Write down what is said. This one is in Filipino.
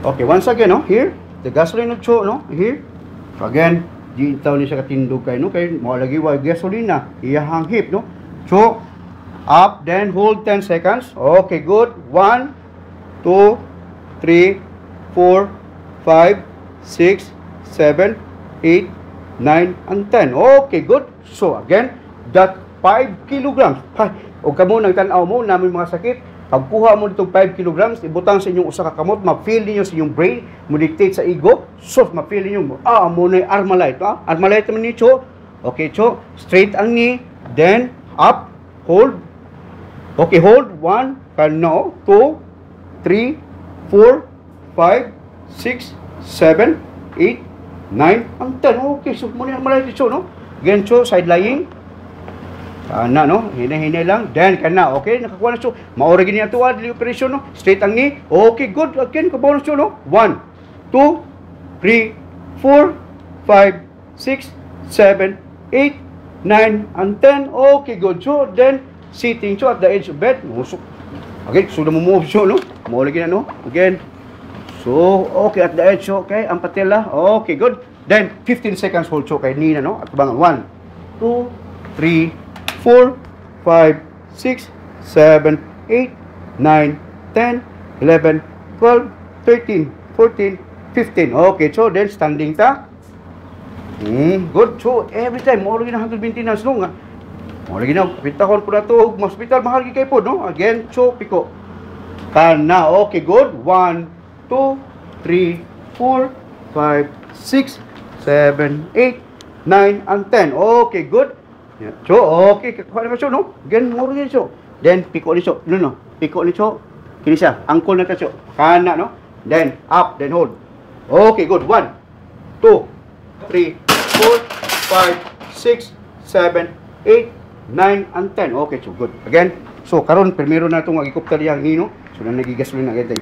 Okay, once again, no, here, the gasoline of Cho, no, here. Again, di taw ni siya katindog kay, no, kay mo lagi wa gasoline na, iyahang hip, no. Cho, up, then hold 10 seconds. Okay, good. 1, 2, 3, 4, 5, 6, 7, 8, 9, and 10. Okay, good. So, again, that 5 kilograms. O kamo nang tanaw mo, namin mga sakit, pagkuha mo itong 5 kilograms, ibutang sa inyong usa ka kamot, ma-feel ninyo sa inyong brain, mo-dictate sa ego, so, ma-feel ninyo, mo na yung Armalite. Armalite naman ni Cho. Okay, Cho, straight ang knee, then, up, hold. Okay, hold. 1, no, 2, 3, 4, 5, 6, 7, 8, 9, and 10. Okay, so, muna Armalite ni Cho, no? Again, Cho, side lying. Na, no? Hinay-hinay lang. Then, kana. Okay, nakakuha na siya. Maura gini ato, dili operasyon, no? Straight ang knee. Okay, good. Again, kabaw na siya, no? 1, 2, 3, 4, 5, 6, 7, 8, 9, and 10. Okay, good. So, then, sitting siya at the edge of bed. Okay, so, namumove siya, no? Maura gini, no? Again. So, okay, at the edge, okay? Ang patela. Okay, good. Then, 15 seconds hold siya kay Nina, no? At bangan. 1, 2, 3, 4, 5, 6, 7, 8, 9, 10, 11, 12, 13, 14, 15. Okay, so then standing ta. Good. So every time, mo lagi na 100 maintenance no nga. Mo lagi na pitahon ko na to, hospital mahal gi kay pod no. Again, so piko. Kana. Okay, good. 1, 2, 3, 4, 5, 6, 7, 8, 9, and 10. Okay, good. Yeah. So, okay, kakuha naman siya, no? Again, muro yun siya. Then, piko ni siya. No. Piko ni siya. Kini siya. Angkol na ka siya. Kana, no? Then, up, then hold. Okay, good. 1, 2, 3, 4, 5, 6, 7, 8, 9, and 10. Okay, so good. Again, so, karon primero na itong agikopter yung hino. So, nagigasolin na agad.